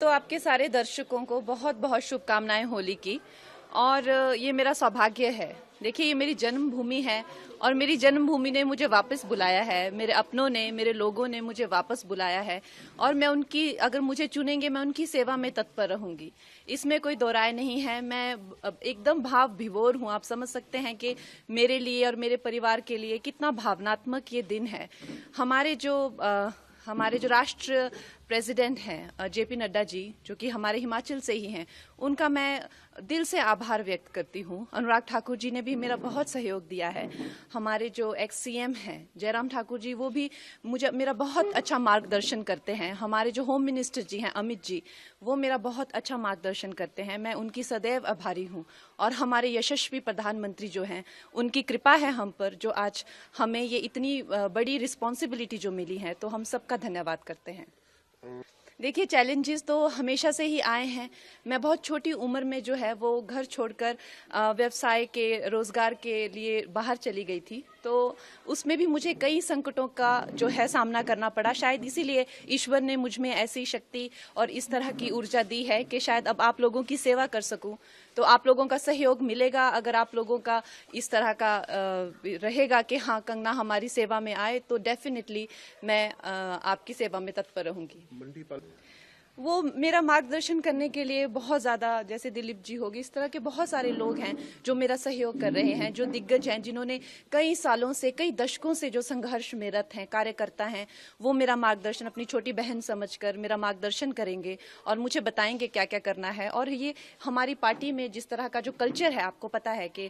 तो आपके सारे दर्शकों को बहुत बहुत शुभकामनाएं होली की। और ये मेरा सौभाग्य है। देखिए, ये मेरी जन्मभूमि है और मेरी जन्मभूमि ने मुझे वापस बुलाया है। मेरे अपनों ने, मेरे लोगों ने मुझे वापस बुलाया है और मैं उनकी, अगर मुझे चुनेंगे, मैं उनकी सेवा में तत्पर रहूंगी। इसमें कोई दो राय नहीं है। मैं एकदम भाव विभोर हूँ। आप समझ सकते हैं कि मेरे लिए और मेरे परिवार के लिए कितना भावनात्मक ये दिन है। हमारे जो राष्ट्र प्रेसिडेंट हैं जेपी नड्डा जी, जो कि हमारे हिमाचल से ही हैं, उनका मैं दिल से आभार व्यक्त करती हूँ। अनुराग ठाकुर जी ने भी मेरा बहुत सहयोग दिया है। हमारे जो एक्स सीएम हैं जयराम ठाकुर जी, वो भी मेरा बहुत अच्छा मार्गदर्शन करते हैं। हमारे जो होम मिनिस्टर जी हैं अमित जी, वो मेरा बहुत अच्छा मार्गदर्शन करते हैं। मैं उनकी सदैव आभारी हूँ। और हमारे यशस्वी प्रधानमंत्री जो हैं, उनकी कृपा है हम पर, जो आज हमें ये इतनी बड़ी रिस्पॉन्सिबिलिटी जो मिली है, तो हम सबका धन्यवाद करते हैं। देखिए, चैलेंजेस तो हमेशा से ही आए हैं। मैं बहुत छोटी उम्र में जो है वो घर छोड़कर व्यवसाय के, रोजगार के लिए बाहर चली गई थी। तो उसमें भी मुझे कई संकटों का जो है सामना करना पड़ा। शायद इसीलिए ईश्वर ने मुझ में ऐसी शक्ति और इस तरह की ऊर्जा दी है कि शायद अब आप लोगों की सेवा कर सकूं। तो आप लोगों का सहयोग मिलेगा। अगर आप लोगों का इस तरह का रहेगा कि हाँ, कंगना हमारी सेवा में आए, तो डेफिनेटली मैं आपकी सेवा में तत्पर रहूंगी। वो मेरा मार्गदर्शन करने के लिए बहुत ज़्यादा, जैसे दिलीप जी होगी, इस तरह के बहुत सारे लोग हैं जो मेरा सहयोग कर रहे हैं, जो दिग्गज हैं, जिन्होंने कई सालों से, कई दशकों से जो संघर्ष में रत हैं, कार्यकर्ता हैं, वो मेरा मार्गदर्शन अपनी छोटी बहन समझकर मेरा मार्गदर्शन करेंगे और मुझे बताएंगे क्या क्या करना है। और ये हमारी पार्टी में जिस तरह का जो कल्चर है, आपको पता है कि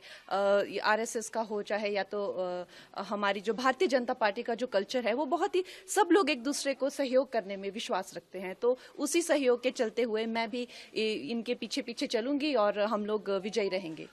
RSS का हो चाहे या तो हमारी जो भारतीय जनता पार्टी का जो कल्चर है, वो बहुत ही, सब लोग एक दूसरे को सहयोग करने में विश्वास रखते हैं। तो उसी सहयोग के चलते हुए मैं भी इनके पीछे पीछे चलूंगी और हम लोग विजयी रहेंगे।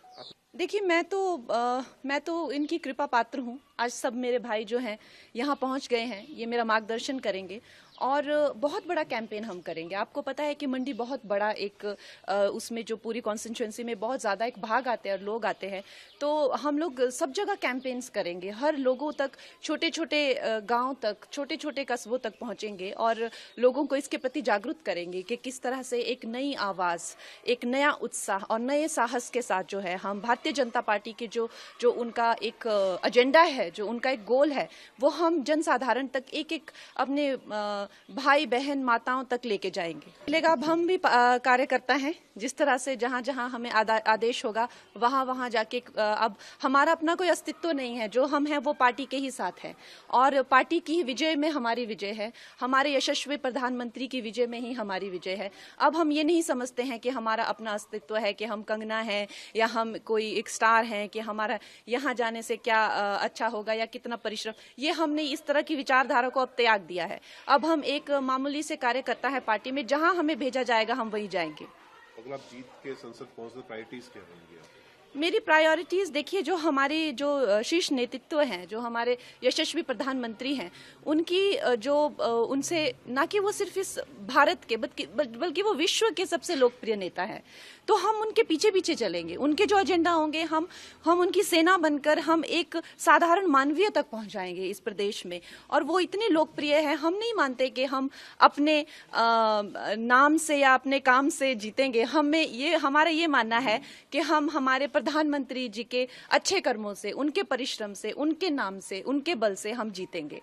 देखिए, मैं तो इनकी कृपा पात्र हूँ। आज सब मेरे भाई जो हैं यहाँ पहुँच गए हैं, ये मेरा मार्गदर्शन करेंगे और बहुत बड़ा कैंपेन हम करेंगे। आपको पता है कि मंडी बहुत बड़ा एक उसमें जो पूरी कॉन्स्टिट्यूएंसी में बहुत ज़्यादा एक भाग आते हैं और लोग आते हैं। तो हम लोग सब जगह कैंपेन्स करेंगे, हर लोगों तक, छोटे छोटे गांव तक, छोटे छोटे कस्बों तक पहुंचेंगे और लोगों को इसके प्रति जागरूक करेंगे कि किस तरह से एक नई आवाज़, एक नया उत्साह और नए साहस के साथ जो है हम भारतीय जनता पार्टी के जो उनका एक एजेंडा है, जो उनका एक गोल है, वो हम जनसाधारण तक एक एक अपने भाई बहन माताओं तक लेके जाएंगे। लेगा, अब हम भी कार्यकर्ता हैं। जिस तरह से जहां जहां हमें आदेश होगा, वहां वहां जाके अब हमारा अपना कोई अस्तित्व नहीं है। जो हम हैं वो पार्टी के ही साथ हैं और पार्टी की विजय में हमारी विजय है, हमारे यशस्वी प्रधानमंत्री की विजय में ही हमारी विजय है। अब हम ये नहीं समझते हैं कि हमारा अपना अस्तित्व है, कि हम कंगना है या हम कोई एक स्टार हैं, कि हमारा यहाँ जाने से क्या अच्छा होगा या कितना परिश्रम। ये हमने इस तरह की विचारधारा को अब त्याग दिया है। अब हम एक मामूली से कार्यकर्ता है पार्टी में, जहां हमें भेजा जाएगा हम वहीं जाएंगे। अगर आप जीत के संसद पहुंचते, प्रायोरिटीज क्या होंगी? मेरी प्रायोरिटीज, देखिए, जो हमारी जो शीर्ष नेतृत्व हैं, जो हमारे यशस्वी प्रधानमंत्री हैं, उनकी जो उनसे, ना कि वो सिर्फ इस भारत के बल्कि वो विश्व के सबसे लोकप्रिय नेता हैं, तो हम उनके पीछे पीछे चलेंगे। उनके जो एजेंडा होंगे, हम उनकी सेना बनकर हम एक साधारण मानवीय तक पहुंचाएंगे इस प्रदेश में। और वो इतने लोकप्रिय हैं, हम नहीं मानते कि हम अपने नाम से या अपने काम से जीतेंगे। हमारा ये मानना है कि हम हमारे प्रधानमंत्री जी के अच्छे कर्मों से, उनके परिश्रम से, उनके नाम से, उनके बल से हम जीतेंगे।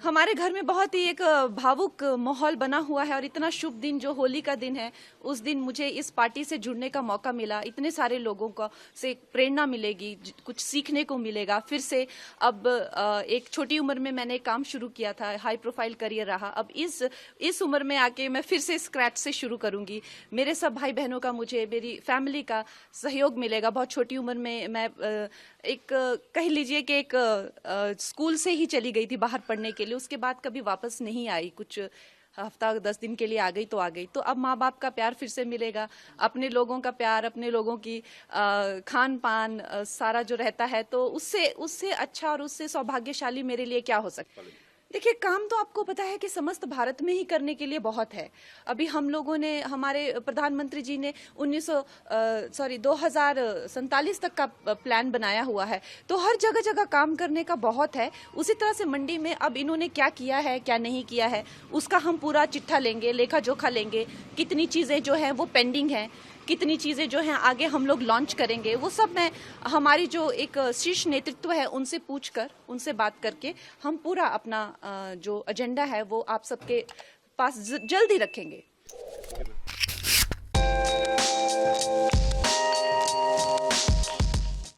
हमारे घर में बहुत ही एक भावुक माहौल बना हुआ है और इतना शुभ दिन जो होली का दिन है, उस दिन मुझे इस पार्टी से जुड़ने का मौका मिला। इतने सारे लोगों को से प्रेरणा मिलेगी, कुछ सीखने को मिलेगा। फिर से अब एक छोटी उम्र में मैंने काम शुरू किया था, हाई प्रोफाइल करियर रहा। अब इस उम्र में आके मैं फिर से स्क्रैच से शुरू करूंगी। मेरे सब भाई बहनों का, मुझे मेरी फैमिली का सहयोग मिलेगा। बहुत छोटी उम्र में मैं एक, कह लीजिए कि एक स्कूल से ही चली गई थी बाहर पढ़ने के लिए, उसके बाद कभी वापस नहीं आई। कुछ हफ्ता 10 दिन के लिए आ गई तो आ गई। तो अब माँ बाप का प्यार फिर से मिलेगा, अपने लोगों का प्यार, अपने लोगों की खान पान सारा जो रहता है, तो उससे अच्छा और उससे सौभाग्यशाली मेरे लिए क्या हो सकता है। देखिए, काम तो आपको पता है कि समस्त भारत में ही करने के लिए बहुत है। अभी हम लोगों ने, हमारे प्रधानमंत्री जी ने 2047 तक का प्लान बनाया हुआ है, तो हर जगह जगह काम करने का बहुत है। उसी तरह से मंडी में अब इन्होंने क्या किया है, क्या नहीं किया है, उसका हम पूरा चिट्ठा लेंगे, लेखा जोखा लेंगे। कितनी चीजें जो हैं वो पेंडिंग हैं, कितनी चीजें जो हैं आगे हम लोग लॉन्च करेंगे, वो सब मैं, हमारी जो एक शीर्ष नेतृत्व है उनसे पूछकर, उनसे बात करके हम पूरा अपना जो एजेंडा है वो आप सबके पास जल्दी रखेंगे।